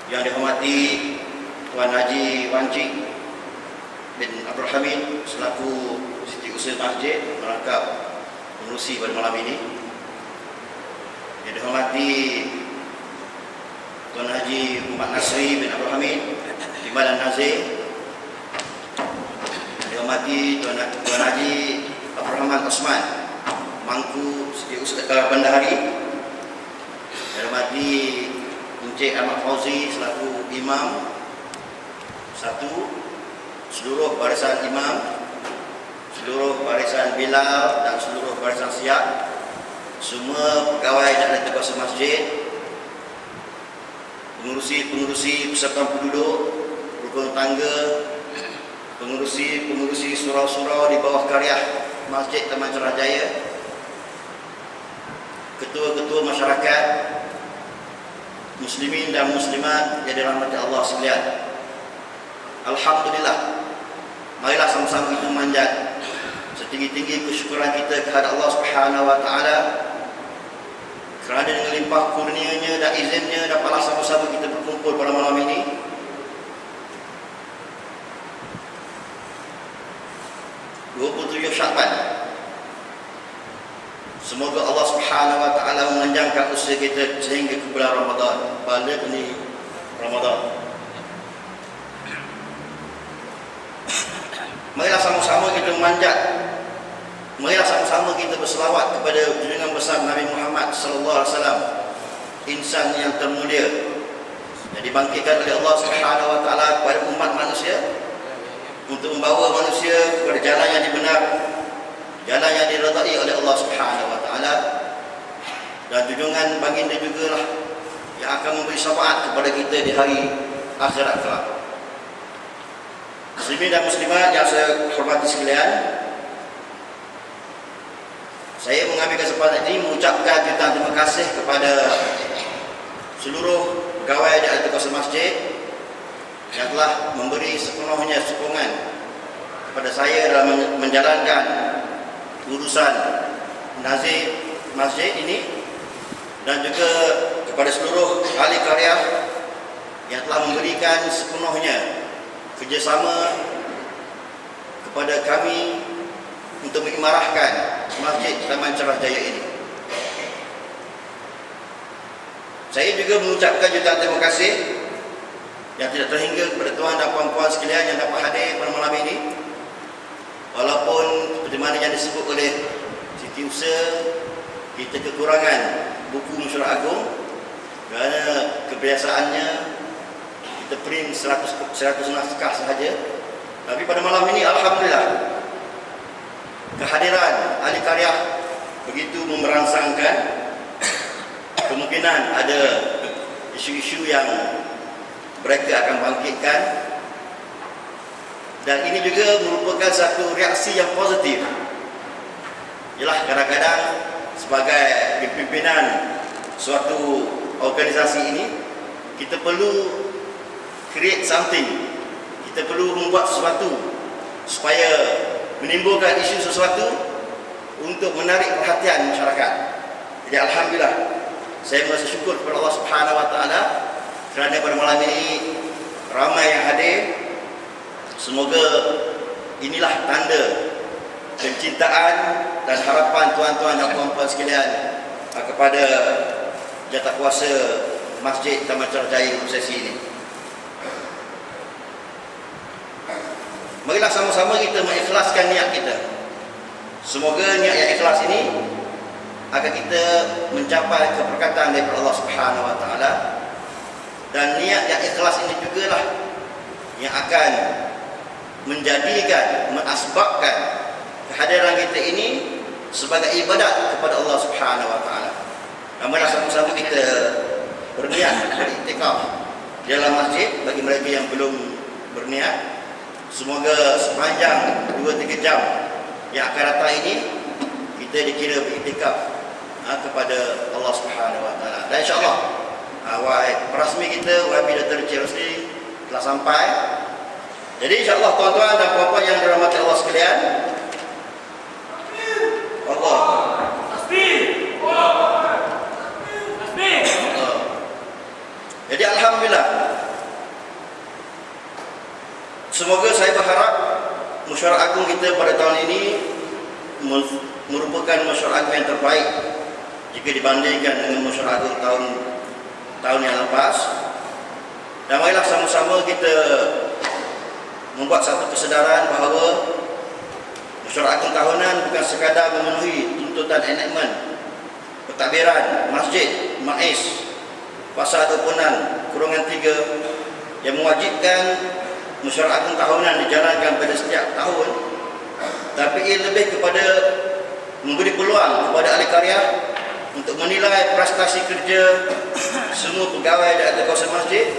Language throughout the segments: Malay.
Yang dihormati Tuan Haji Wanci bin Abdul Hamid selaku Setiausaha Masjid merangkap pengurusi pada malam ini. Yang dihormati Tuan Haji Muhammad Nasri bin Abdul Hamid Timbalan Nazir. Yang dihormati Tuan Haji Abdul Rahman Osman Mangku Setiausaha Bendahari. Yang dihormati Encik Ahmad Fauzi selaku Imam 1, seluruh barisan imam, seluruh barisan bilal dan seluruh barisan siap, semua pegawai dan ahli kuasa masjid, pengurusi peserta penduduk, rukun tangga, pengurusi surau-surau di bawah karya Masjid Taman Cerah Jaya, ketua-ketua masyarakat, muslimin dan muslimat yang dirahmati Allah sekalian. Alhamdulillah, marilah sama-sama kita memanjat setinggi-tinggi kesyukuran kita kepada Allah Subhanahu wa taala kerana dengan limpah kurnia-Nya dan izinnya dapatlah sama-sama kita berkumpul pada malam ini. Sya'ban. Semoga Allah Subhanahu wa taala memanjangkan usia kita sehingga ke bulan Ramadan. Balik ni Ramadan. Marilah sama-sama kita memanjat. Marilah sama-sama kita berselawat kepada junjungan besar Nabi Muhammad sallallahu alaihi wasallam, insan yang termulia yang dibangkitkan oleh Allah Subhanahu wa taala kepada umat manusia untuk membawa manusia kepada jalan yang benar, jalan yang diridai oleh Allah Subhanahu wa taala, dan junjungan baginda jugalah yang akan memberi syafaat kepada kita di hari akhirat kelak. Muslimin dan muslimat yang saya hormati sekalian, saya mengambil kesempatan ini mengucapkan jutaan terima kasih kepada seluruh pegawai di ahli kuasa masjid yang telah memberi sepenuhnya sokongan kepada saya dalam menjalankan urusan nazir masjid ini, dan juga kepada seluruh ahli karya yang telah memberikan sepenuhnya kerjasama kepada kami untuk mengimarahkan Masjid Taman Cerah Jaya ini. Saya juga mengucapkan jutaan terima kasih yang tidak terhingga kepada tuan dan puan-puan sekalian yang dapat hadir pada malam ini. Walaupun seperti mana yang disebut oleh Setiausaha, kita kekurangan buku mesyuarat agung kerana kebiasaannya kita print 100 naskah sahaja. Tapi pada malam ini alhamdulillah kehadiran ahli karya begitu memerangsangkan kemungkinan ada isu-isu yang mereka akan bangkitkan, dan ini juga merupakan satu reaksi yang positif. Ialah kadang-kadang sebagai pimpinan suatu organisasi ini, kita perlu create something, kita perlu membuat sesuatu supaya menimbulkan isu sesuatu untuk menarik perhatian masyarakat. Jadi alhamdulillah, saya merasa syukur kepada Allah Subhanahu wa taala kerana pada malam ini ramai yang hadir. Semoga inilah tanda kecintaan dan harapan tuan-tuan dan puan-puan sekalian kepada jawatakuasa Masjid Taman Cerah Jaya sesi ini. Marilah sama-sama kita mengikhlaskan niat kita. Semoga niat yang ikhlas ini akan kita mencapai keberkatan daripada Allah Subhanahu wa taala, dan niat yang ikhlas ini jugalah yang akan menjadikan, menasbabkan kehadiran kita ini sebagai ibadat kepada Allah Subhanahu wa taala. Marilah sama-sama kita berniat beriktikaf di dalam masjid. Bagi mereka yang belum berniat, semoga sepanjang 2-3 jam yang akan datang ini kita dikira beriktikaf kepada Allah Subhanahu wa taala. Dan insya-Allah rasmi kita YB Dr. Rusli telah sampai. Jadi insya-Allah tuan-tuan dan puan-puan yang dirahmati Allah sekalian, Allah tasbih. Tasbih. Jadi alhamdulillah merupakan Masyarakat Agung yang terbaik jika dibandingkan dengan Masyarakat Agung tahun yang lepas. Dan marilah sama-sama kita membuat satu kesedaran bahawa Masyarakat Agung tahunan bukan sekadar memenuhi tuntutan enakmen pentadbiran masjid MAIS Pasal 26/3 yang mewajibkan Masyarakat Agung tahunan dijalankan pada setiap tahun, tapi ia lebih kepada memberi peluang kepada ahli karya untuk menilai prestasi kerja semua pegawai di atas kawasan masjid.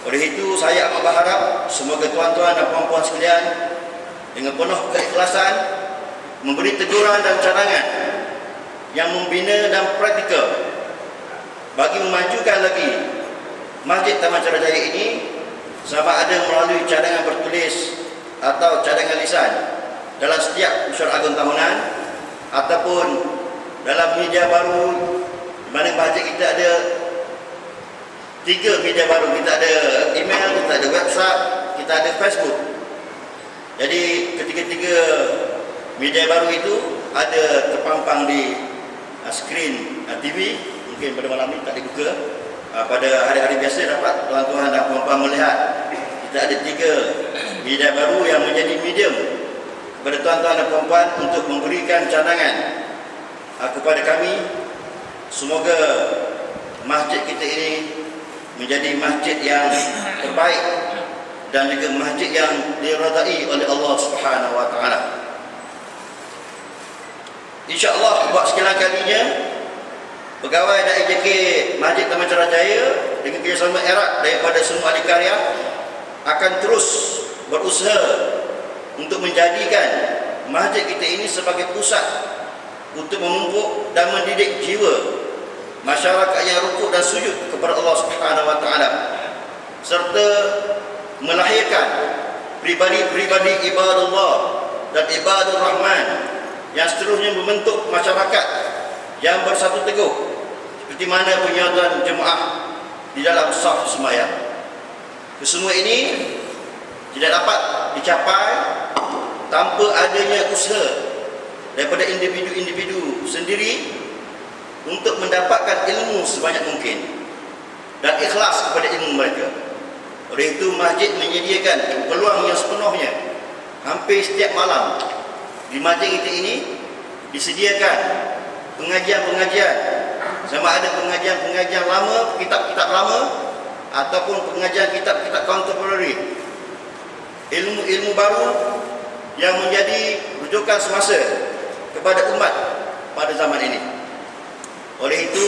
Oleh itu, saya amat berharap semoga tuan-tuan dan puan-puan sekalian dengan penuh keikhlasan memberi teguran dan cadangan yang membina dan praktikal bagi memajukan lagi Masjid Taman Carajaya ini, sama ada melalui cadangan bertulis atau cadangan lisan dalam setiap Masyarakat Agung tahunan, ataupun dalam media baru, di mana masjid kita ada 3 media baru. Kita ada email, kita ada website, kita ada Facebook. Jadi ketiga-tiga media baru itu ada terpampang di skrin TV. Mungkin pada malam ini tak dibuka. Pada hari-hari biasa dapat tuan-tuan dan puan-puan melihat kita ada 3 media baru yang menjadi medium kepada tuan-tuan dan puan-puan untuk memberikan cadangan kepada kami. Semoga masjid kita ini menjadi masjid yang terbaik dan juga masjid yang diridai oleh Allah Subhanahu wa taala. Insya-Allah buat sekian kalinya pegawai dan EJK Masjid Taman Carajaya dengan kerjasama erat daripada semua ahli karya akan terus berusaha untuk menjadikan masjid kita ini sebagai pusat untuk memupuk dan mendidik jiwa masyarakat yang rukuk dan sujud kepada Allah Subhanahu wa taala, serta melahirkan pribadi-pribadi ibadullah dan ibadur rahman yang seterusnya membentuk masyarakat yang bersatu teguh seperti mana penyatuan jemaah di dalam saf sembahyang. Kesemua ini tidak dapat dicapai tanpa adanya usaha daripada individu-individu sendiri untuk mendapatkan ilmu sebanyak mungkin dan ikhlas kepada ilmu mereka. Oleh itu, masjid menyediakan peluang yang sepenuhnya. Hampir setiap malam di masjid kita ini disediakan pengajian-pengajian, sama ada pengajian-pengajian lama, kitab-kitab lama, ataupun pengajian kitab-kitab contemporary, ilmu-ilmu baru yang menjadi rujukan semasa kepada umat pada zaman ini. Oleh itu,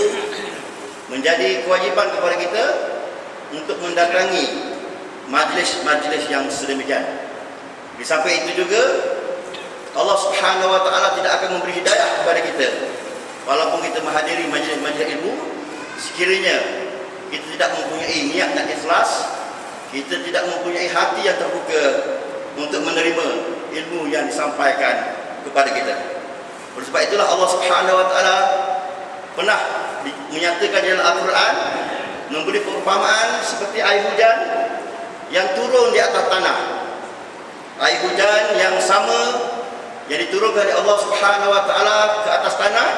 menjadi kewajipan kepada kita untuk mendatangi majlis-majlis yang sedemikian. Di samping itu juga, Allah Subhanahu wa taala tidak akan memberi hidayah kepada kita walaupun kita menghadiri majlis-majlis ilmu, sekiranya kita tidak mempunyai niat dan ikhlas, kita tidak mempunyai hati yang terbuka untuk menerima ilmu yang disampaikan kepada kita. Oleh sebab itulah Allah Subhanahu wa taala pernah menyatakan dalam Al-Quran, memberi perumpamaan seperti air hujan yang turun di atas tanah. Air hujan yang sama yang diturunkan oleh Allah Subhanahu wa taala ke atas tanah,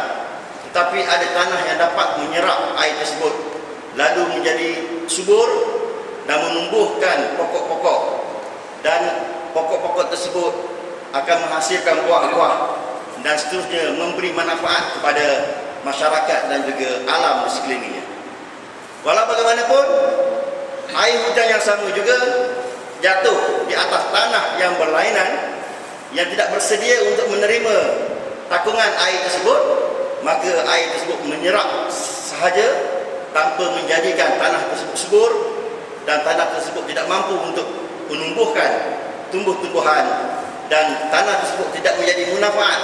tetapi ada tanah yang dapat menyerap air tersebut lalu menjadi subur dan menumbuhkan pokok-pokok, dan pokok-pokok tersebut akan menghasilkan buah-buah dan seterusnya memberi manfaat kepada masyarakat dan juga alam di sekelilingnya. Walau bagaimanapun, air hujan yang sama juga jatuh di atas tanah yang berlainan, yang tidak bersedia untuk menerima takungan air tersebut, maka air tersebut menyerap sahaja tanpa menjadikan tanah tersebut subur, dan tanah tersebut tidak mampu untuk menumbuhkan tumbuh-tumbuhan, dan tanah tersebut tidak menjadi manfaat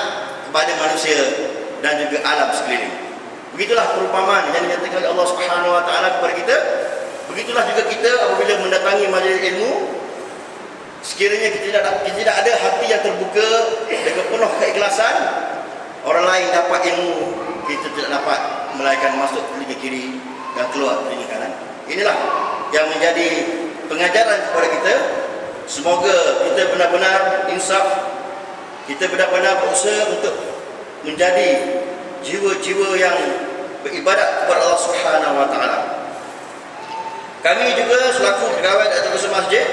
kepada manusia dan juga alam sekeliling. Begitulah perumpamaan yang dinyatakan oleh Allah Subhanahu wa taala kepada kita. Begitulah juga kita apabila mendatangi majlis ilmu, sekiranya kita tidak ada hati yang terbuka dengan penuh keikhlasan, orang lain dapat ilmu, kita tidak dapat, melainkan masuk telinga kiri dan keluar telinga kanan. Inilah yang menjadi pengajaran kepada kita. Semoga kita benar-benar insaf, kita benar-benar berusaha untuk menjadi jiwa-jiwa yang beribadat kepada Allah Subhanahu wa taala. Kami juga selaku pegawai Eksekutif Masjid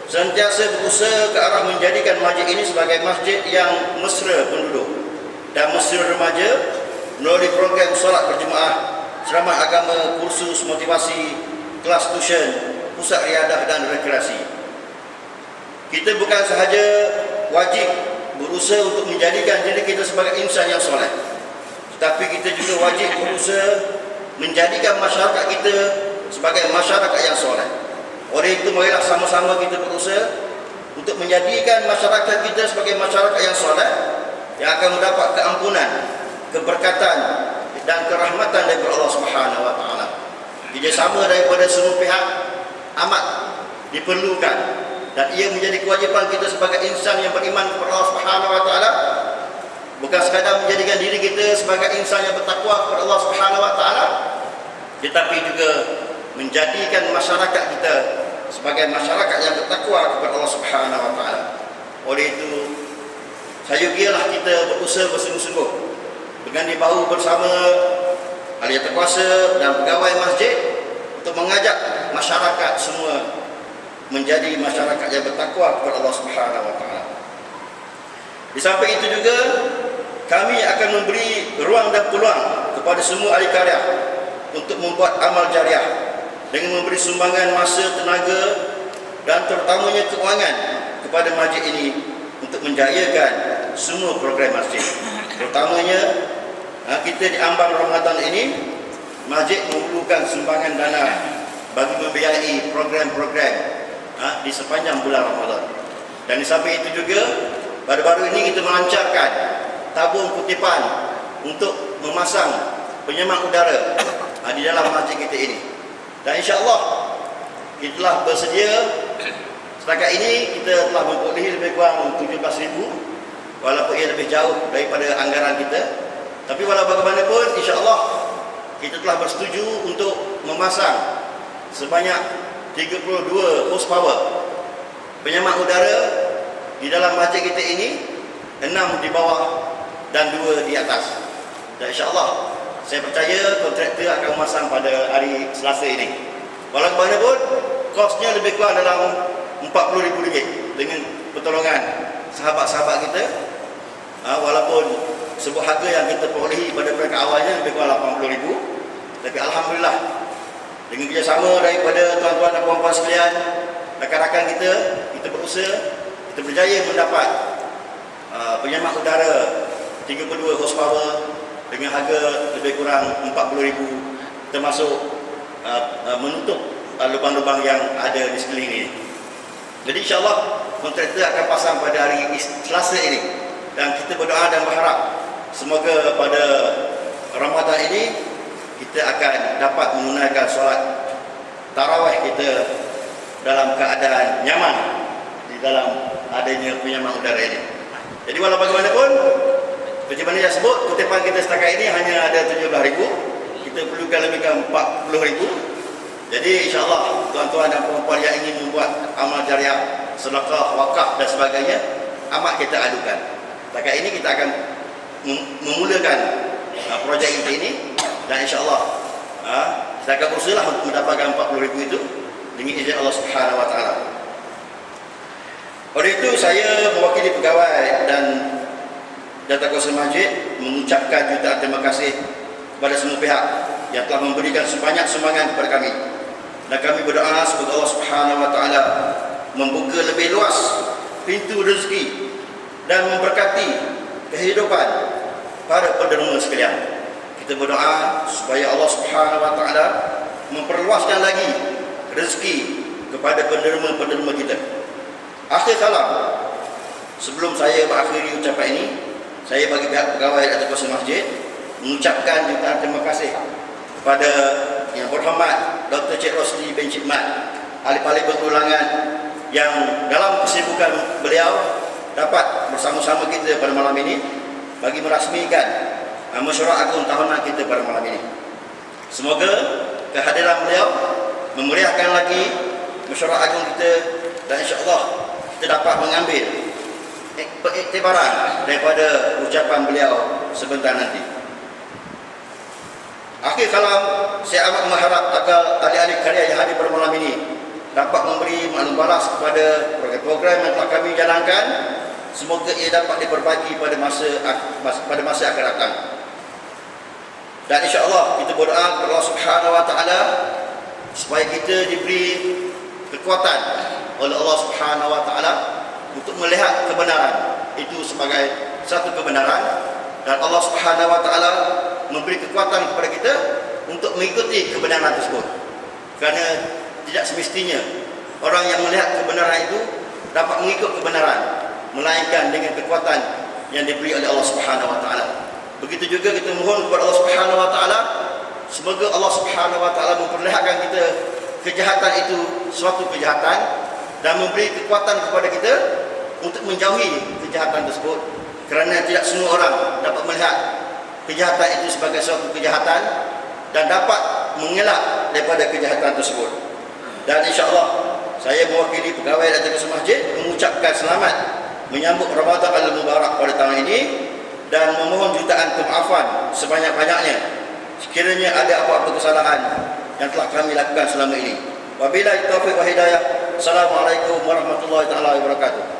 sentiasa berusaha ke arah menjadikan masjid ini sebagai masjid yang mesra penduduk dan mesra remaja melalui program solat berjemaah, ceramah agama, kursus motivasi, kelas tuition, pusat riadah dan rekreasi. Kita bukan sahaja wajib berusaha untuk menjadikan diri kita sebagai insan yang soleh, tetapi kita juga wajib berusaha menjadikan masyarakat kita sebagai masyarakat yang soleh. Oleh itu, marilah sama-sama kita berusaha untuk menjadikan masyarakat kita sebagai masyarakat yang soleh, yang akan mendapat keampunan, keberkatan dan kerahmatan daripada Allah Subhanahu wa taala. Kerjasama daripada semua pihak amat diperlukan, dan ia menjadi kewajipan kita sebagai insan yang beriman kepada Allah Subhanahu wa taala, bukan sekadar menjadikan diri kita sebagai insan yang bertakwa kepada Allah Subhanahu wa taala, tetapi juga menjadikan masyarakat kita sebagai masyarakat yang bertakwa kepada Allah Subhanahu wa taala. Oleh itu, sayugialah kita berusaha bersungguh-sungguh dengan dibahu bersama ahli kuasa dan pegawai masjid untuk mengajak masyarakat semua menjadi masyarakat yang bertakwa kepada Allah Subhanahu wa taala. Di samping itu juga kami akan memberi ruang dan peluang kepada semua ahli karya untuk membuat amal jariah dengan memberi sumbangan masa, tenaga dan terutamanya keuangan kepada masjid ini untuk menjayakan semua program masjid. Terutamanya kita di ambang Ramadan ini, masjid memerlukan sumbangan dana bagi membiayai program-program di sepanjang bulan Ramadan. Dan di samping itu juga, baru-baru ini kita melancarkan tabung kutipan untuk memasang penyemang udara di dalam masjid kita ini. Dan insya-Allah kita telah bersedia, setakat ini kita telah memperolehi lebih kurang 17,000, walaupun ia lebih jauh daripada anggaran kita. Tapi walau bagaimanapun, insya-Allah kita telah bersetuju untuk memasang sebanyak 32 horsepower penyemang udara di dalam masjid kita ini, 6 di bawah dan 2 di atas. Dan insya-Allah saya percaya kontraktor akan memasang pada hari Selasa ini. Walau bagaimanapun, kosnya lebih kurang dalam RM40,000 dengan pertolongan sahabat-sahabat kita. Walaupun sebuah harga yang kita perolehi pada peringkat awalnya lebih kurang RM80,000, tapi alhamdulillah dengan kerjasama daripada tuan-tuan dan puan-puan sekalian, rakan-rakan kita berusaha, kita berjaya mendapat penyemang udara 32 horsepower dengan harga lebih kurang RM40,000, termasuk menutup lubang-lubang yang ada di sekeliling ini. Jadi insya-Allah kontraktor akan pasang pada hari Selasa ini, dan kita berdoa dan berharap semoga pada Ramadan ini kita akan dapat menunaikan solat tarawih kita dalam keadaan nyaman di dalam adanya penyemang udara ini. Jadi walau bagaimanapun, seperti mana saya sebut, kutipan kita setakat ini hanya ada 17,000. Kita perlukan lebih kurang 40,000. Jadi insya-Allah tuan-tuan dan puan-puan yang ingin membuat amal jariah, sedekah, wakaf dan sebagainya, amat kita adukan. Setakat ini kita akan memulakan projek kita ini, dan insya-Allah kita akan berusaha untuk mendapatkan 40,000 itu dengan izin Allah Subhanahu wa taala. Oleh itu, saya mewakili pegawai dan Jabatan Kuasa Masjid mengucapkan jutaan terima kasih kepada semua pihak yang telah memberikan sebanyak sumbangan kepada kami. Dan kami berdoa semoga Allah Subhanahu wa taala membuka lebih luas pintu rezeki dan memberkati kehidupan para penderma sekalian. Kita berdoa supaya Allah Subhanahu wa taala memperluaskan lagi rezeki kepada penderma-penderma kita. Akhir kalam, sebelum saya mengakhiri ucapan ini, saya bagi pihak pegawai atau kuasa masjid mengucapkan jutaan terima kasih kepada Yang Berhormat Dr. Cik Rosli bin Cik Mat, ahli parlimen berulangan, yang dalam kesibukan beliau dapat bersama-sama kita pada malam ini bagi merasmikan mesyuarat agung tahunan kita pada malam ini. Semoga kehadiran beliau memeriahkan lagi mesyuarat agung kita, dan insya-Allah kita dapat mengambil pengiktibaran daripada ucapan beliau sebentar nanti. Akhir kalam, saya amat mengharap agar ahli-ahli karya yang hadir pada malam ini dapat memberi maklum balas kepada program yang telah kami jalankan. Semoga ia dapat diperbagi pada masa akan datang. Dan insya-Allah kita berdoa kepada Allah Subhanahu wa taala supaya kita diberi kekuatan oleh Allah Subhanahu wa taala untuk melihat kebenaran itu sebagai satu kebenaran, dan Allah Subhanahu wa taala memberi kekuatan kepada kita untuk mengikuti kebenaran tersebut. Kerana tidak semestinya orang yang melihat kebenaran itu dapat mengikut kebenaran, melainkan dengan kekuatan yang diberi oleh Allah Subhanahu wa taala. Begitu juga kita mohon kepada Allah Subhanahu wa taala, semoga Allah Subhanahu wa taala memperlihatkan kita kejahatan itu suatu kejahatan dan memberi kekuatan kepada kita untuk menjauhi kejahatan tersebut, kerana tidak semua orang dapat melihat kejahatan itu sebagai suatu kejahatan dan dapat mengelak daripada kejahatan tersebut. Dan insya-Allah saya mewakili pegawai dan jaga masjid mengucapkan selamat menyambut Ramadan al-Mubarak pada tahun ini dan memohon jutaan kemaafan sebanyak-banyaknya sekiranya ada apa-apa kesalahan yang telah kami lakukan selama ini. Wabillahi taufiq wa hidayah. Assalamualaikum warahmatullahi taala wabarakatuh.